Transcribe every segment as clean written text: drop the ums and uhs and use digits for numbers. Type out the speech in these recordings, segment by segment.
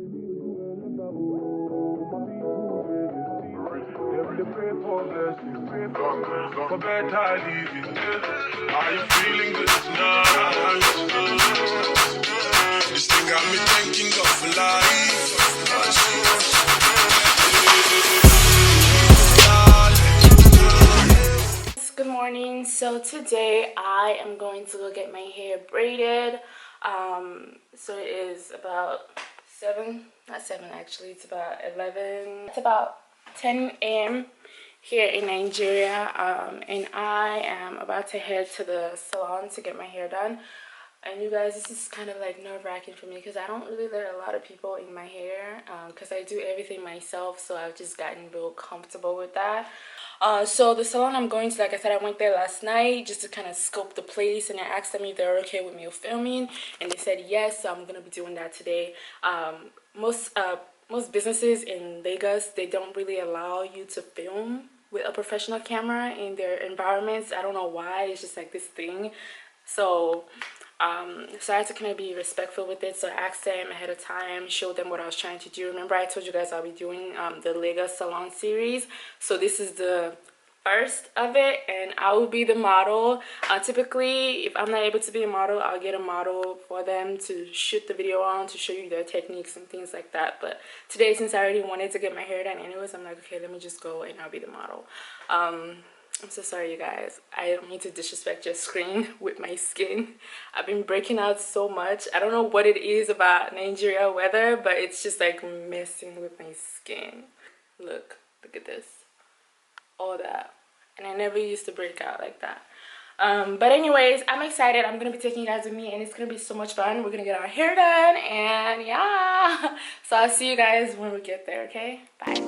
For better living, are you feeling good tonight? This thing got me thinking of life. Good morning. So today I am going to go get my hair braided. So it is about 7, not 7 actually, it's about 11, it's about 10 a.m. here in Nigeria, and I am about to head to the salon to get my hair done. And you guys, this is kind of like nerve-wracking for me because I don't really let a lot of people in my hair because I do everything myself, so I've just gotten real comfortable with that. So the salon I'm going to, like I said, I went there last night just to kind of scope the place, and I asked them if they're okay with me filming, and they said yes, so I'm gonna be doing that today. Most businesses in Lagos, they don't really allow you to film with a professional camera in their environments. I don't know why, it's just like this thing. So I had to kind of be respectful with it. So I asked them ahead of time, showed them what I was trying to do. Remember I told you guys I'll be doing the Lagos Salon series. So this is the first of it, and I will be the model. Typically, if I'm not able to be a model, I'll get a model for them to shoot the video on, to show you their techniques and things like that. But today, since I already wanted to get my hair done anyways, I'm like, okay, let me just go and I'll be the model. I'm so sorry, you guys. I don't mean to disrespect your screen with my skin. I've been breaking out so much. I don't know what it is about Nigeria weather, but it's just like messing with my skin. Look at this. All that. And I never used to break out like that. But anyways, I'm excited. I'm gonna be taking you guys with me, and it's gonna be so much fun. We're gonna get our hair done, and yeah. So I'll see you guys when we get there, okay? Bye.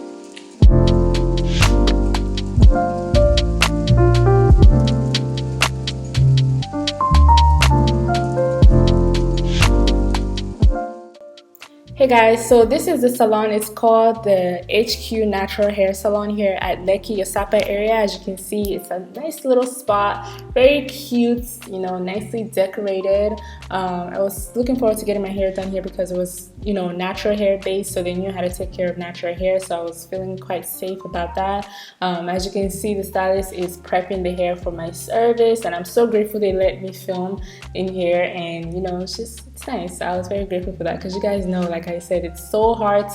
Hey guys, so this is the salon. It's called the HQ Natural Hair Salon here at Lekki, Osapa area. As you can see, it's a nice little spot, very cute, you know, nicely decorated. I was looking forward to getting my hair done here because it was, you know, natural hair based, so they knew how to take care of natural hair, so I was feeling quite safe about that. As you can see, the stylist is prepping the hair for my service, and I'm so grateful they let me film in here, and you know, it's nice. I was very grateful for that because you guys know, like I said, it's so hard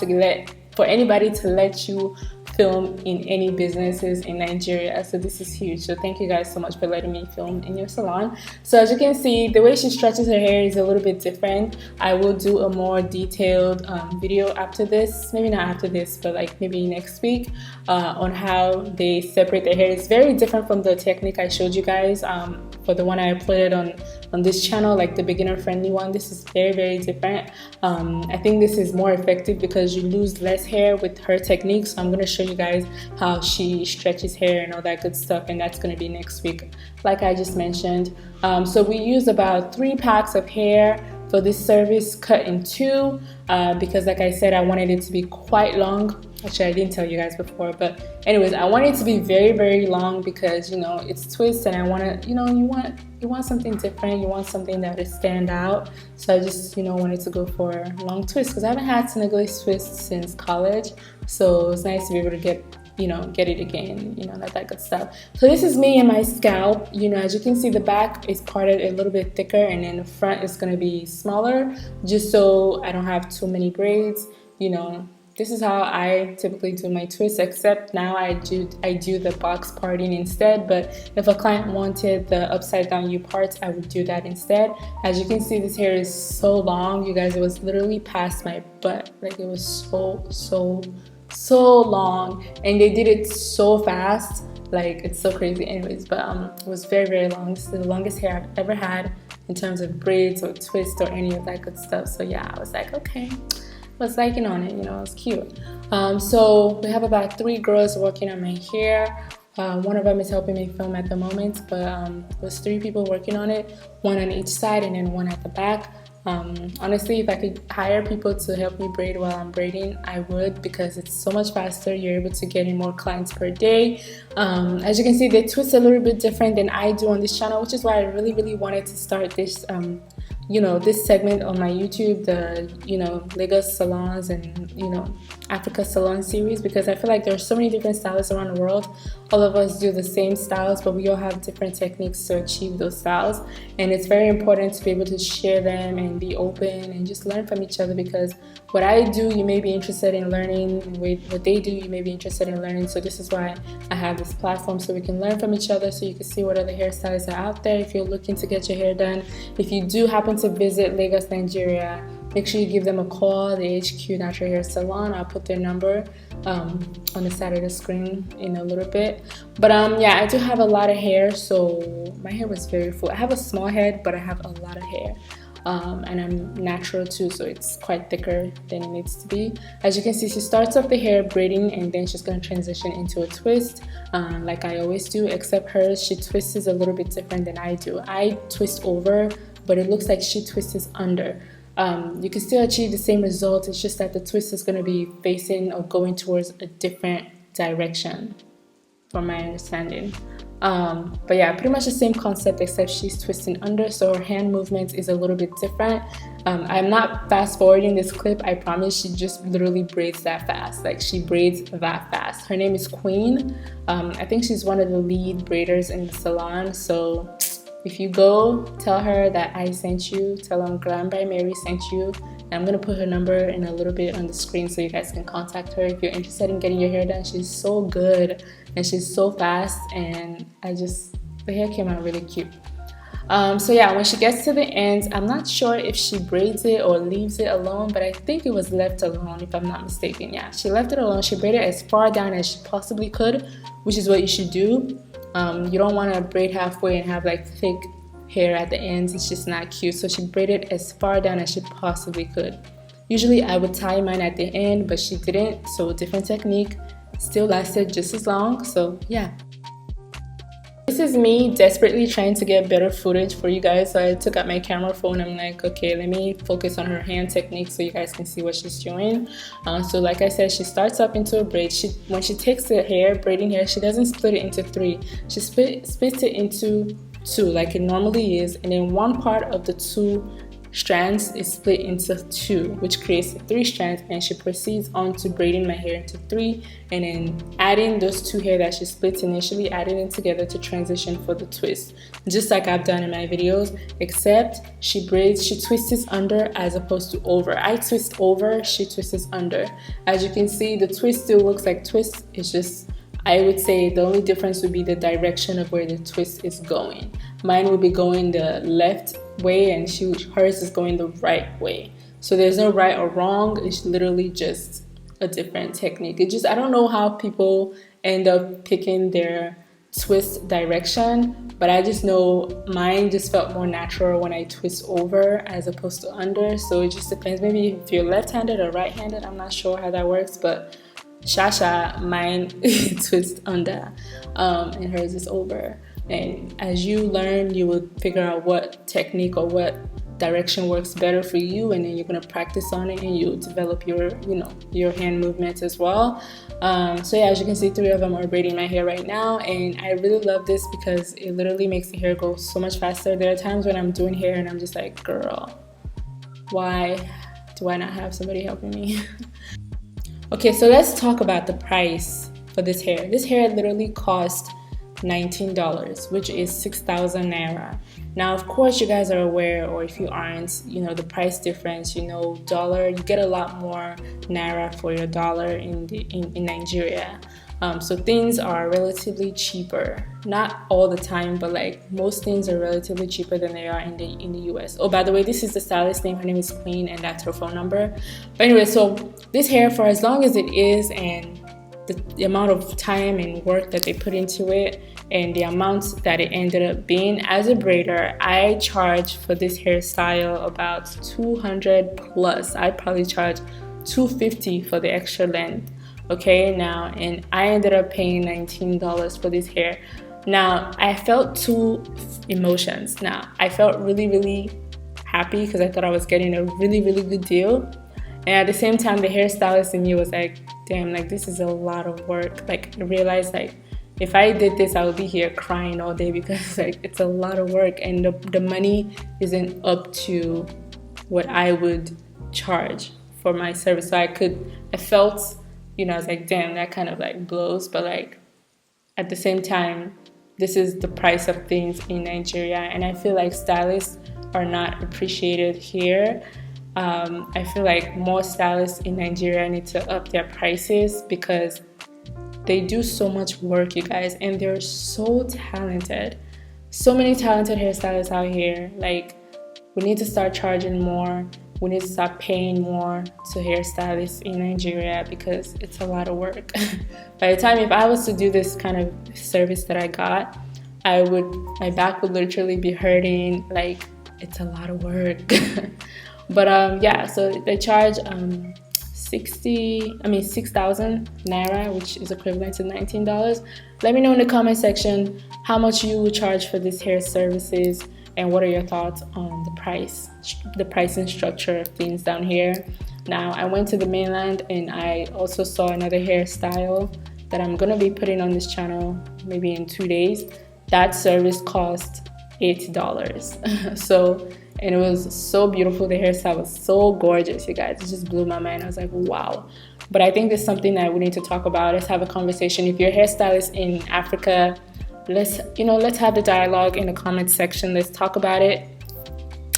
for anybody to let you film in any businesses in Nigeria, so this is huge. So thank you guys so much for letting me film in your salon. So as you can see, the way she stretches her hair is a little bit different. I will do a more detailed video after this, maybe not after this, but like maybe next week, on how they separate their hair. It's very different from the technique I showed you guys for the one I uploaded on this channel, like the beginner friendly one. This is very different. I think this is more effective because you lose less hair with her technique. So I'm going to show you guys how she stretches hair and all that good stuff, and that's going to be next week, like I just mentioned. So we use about 3 packs of hair for this service, cut in 2, because like I said, I wanted it to be quite long. Actually, I didn't tell you guys before, but anyways, I want it to be very long because, you know, it's twists, and I want to, you know, you want something different, you want something that would stand out. So I just, you know, wanted to go for a long twist because I haven't had Senegalese twists since college, so it's nice to be able to get it again, you know, that good stuff. So this is me and my scalp. You know, as you can see, the back is parted a little bit thicker, and then the front is going to be smaller, just so I don't have too many braids. You know, this is how I typically do my twists, except now I do the box parting instead. But if a client wanted the upside down U parts, I would do that instead. As you can see, this hair is so long, you guys. It was literally past my butt. Like, it was so long, and they did it so fast, like it's so crazy. Anyways, but it was very long. This is the longest hair I've ever had in terms of braids or twists or any of that good stuff. So yeah, I was like, okay, I was liking on it, you know, it's cute. So we have about 3 girls working on my hair. One of them is helping me film at the moment, but it was 3 people working on it, 1 on each side and then 1 at the back. Honestly, if I could hire people to help me braid while I'm braiding, I would, because it's so much faster. You're able to get in more clients per day. As you can see, they twist a little bit different than I do on this channel, which is why I really wanted to start this this segment on my YouTube, the Lagos salons and Africa salon series, because I feel like there's so many different stylists around the world. All of us do the same styles, but we all have different techniques to achieve those styles, and it's very important to be able to share them and be open and just learn from each other, because what I do you may be interested in learning, what they do you may be interested in learning. So this is why I have this platform, so we can learn from each other, so you can see what other hairstylists are out there if you're looking to get your hair done. If you do happen to visit Lagos, Nigeria, make sure you give them a call, the HQ Natural Hair Salon. I'll put their number on the side of the screen in a little bit. But yeah, I do have a lot of hair, so my hair was very full. I have a small head, but I have a lot of hair. And I'm natural too, so it's quite thicker than it needs to be. As you can see, she starts off the hair braiding, and then she's going to transition into a twist, like I always do, except hers, she twists a little bit different than I do. I twist over, but it looks like she twists under. You can still achieve the same result, it's just that the twist is going to be facing or going towards a different direction, from my understanding. But yeah, pretty much the same concept, except she's twisting under, so her hand movement is a little bit different. I'm not fast forwarding this clip, I promise. She just literally braids that fast, like she braids that fast. Her name is Queen. I think she's one of the lead braiders in the salon, so if you go, tell her that I sent you, tell them Glam by Mary sent you, and I'm gonna put her number in a little bit on the screen so you guys can contact her if you're interested in getting your hair done. She's so good and she's so fast, and the hair came out really cute. So yeah, when she gets to the end, I'm not sure if she braids it or leaves it alone, but I think it was left alone if I'm not mistaken. Yeah, she left it alone. She braided as far down as she possibly could, which is what you should do. You don't want to braid halfway and have like thick hair at the ends. It's just not cute. So she braided as far down as she possibly could. Usually I would tie mine at the end, but she didn't, so different technique. Still lasted just as long, so yeah. This is me desperately trying to get better footage for you guys, so I took out my camera phone. I'm like, okay, let me focus on her hand technique so you guys can see what she's doing. So like I said, she starts up into a braid. When she takes the hair, braiding hair, she doesn't split it into three. She splits it into two like it normally is, and then one part of the two strands is split into two, which creates the three strands, and she proceeds on to braiding my hair into three, and then adding those two hair that she splits initially, adding them together to transition for the twist, just like I've done in my videos, except she twists under as opposed to over. I twist over, she twists under. As you can see, the twist still looks like twist. It's just, I would say the only difference would be the direction of where the twist is going. Mine would be going the left way, and hers is going the right way. So there's no right or wrong. It's literally just a different technique. I don't know how people end up picking their twist direction, but I just know mine just felt more natural when I twist over as opposed to under. So it just depends. Maybe if you're left-handed or right-handed, I'm not sure how that works, but Shasha, mine twist under, and hers is over. And as you learn, you will figure out what technique or what direction works better for you, and then you're going to practice on it, and you'll develop your hand movements as well. So yeah, as you can see, three of them are braiding my hair right now, and I really love this because it literally makes the hair go so much faster. There are times when I'm doing hair and I'm just like, girl, why do I not have somebody helping me? Okay, so let's talk about the price for this hair. This hair literally cost $19, which is 6,000 Naira. Now, of course, you guys are aware, or if you aren't, the price difference, dollar, you get a lot more Naira for your dollar in Nigeria. So things are relatively cheaper. Not all the time, but like most things are relatively cheaper than they are in the US. Oh, by the way, this is the stylist name. Her name is Queen, and that's her phone number. But anyway, so this hair, for as long as it is, and the amount of time and work that they put into it, and the amount that it ended up being, as a braider, I charge for this hairstyle about 200 plus. I probably charge 250 for the extra length. Okay, now, and I ended up paying $19 for this hair. Now, I felt two emotions. Now, I felt really, really happy because I thought I was getting a really, really good deal. And at the same time, the hairstylist in me was like, damn, like this is a lot of work. Like, I realized like if I did this, I would be here crying all day because like it's a lot of work and the money isn't up to what I would charge for my service. So I felt, you know, I was like, damn, that kind of like blows. But like at the same time, this is the price of things in Nigeria, and I feel like stylists are not appreciated here. I feel like more stylists in Nigeria need to up their prices because they do so much work, you guys, and they're so talented. So many talented hairstylists out here. Like, we need to start charging more. We need to start paying more to hairstylists in Nigeria because it's a lot of work. By the time, if I was to do this kind of service that I got, my back would literally be hurting. Like, it's a lot of work. But yeah, so they charge 6,000 Naira, which is equivalent to $19. Let me know in the comment section how much you would charge for this hair services, and what are your thoughts on the pricing structure of things down here. Now, I went to the mainland and I also saw another hairstyle that I'm gonna be putting on this channel maybe in 2 days. That service cost $8. So, and it was so beautiful. The hairstyle was so gorgeous, you guys. It just blew my mind. I was like, wow. But I think there's something that we need to talk about. Let's have a conversation. If you're a hairstylist in Africa, let's have the dialogue in the comment section. Let's talk about it.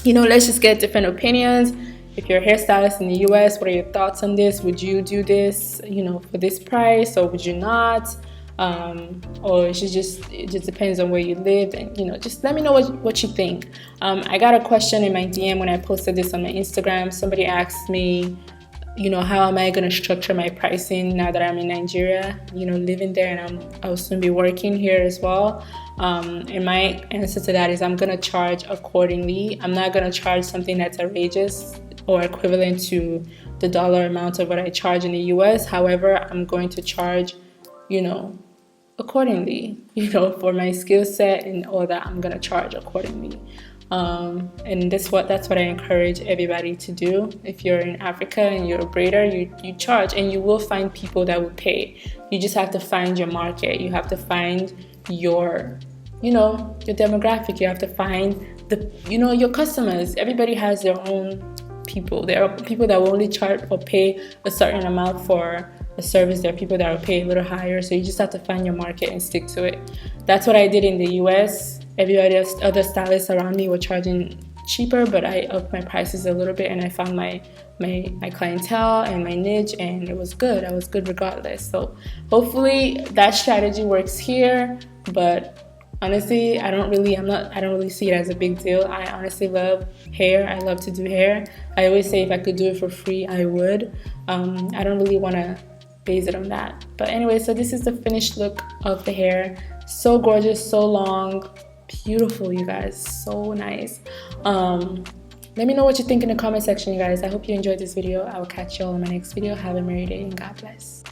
You know, let's just get different opinions. If you're a hairstylist in the US, what are your thoughts on this? Would you do this, you know, for this price, or would you not? Or it just depends on where you live, and you know, just let me know what you think. I got a question in my DM when I posted this on my Instagram. Somebody asked me, you know, how am I going to structure my pricing now that I'm in Nigeria, you know, living there, and I'll soon be working here as well. And my answer to that is I'm going to charge accordingly. I'm not going to charge something that's outrageous or equivalent to the dollar amount of what I charge in the US. However, I'm going to charge, you know, accordingly, you know, for my skill set and all that. I'm gonna charge accordingly, and that's what I encourage everybody to do. If you're in Africa and you're a braider, you charge, and you will find people that will pay. You just have to find your market. You have to find your, you know, your demographic. You have to find your customers. Everybody has their own people. There are people that will only charge or pay a certain amount for a service. There are people that will pay a little higher, so you just have to find your market and stick to it. That's what I did in the US. Everybody else, other stylists around me were charging cheaper, but I upped my prices a little bit, and I found my clientele and my niche, and it was good. I was good regardless. So hopefully that strategy works here. But honestly, I don't really see it as a big deal. I honestly love hair. I love to do hair. I always say if I could do it for free, I would. I don't really want to base it on that. But anyway, so this is the finished look of the hair. So gorgeous, so long, beautiful, you guys, so nice. Let me know what you think in the comment section, you guys. I hope you enjoyed this video. I will catch you all in my next video. Have a merry day and God bless.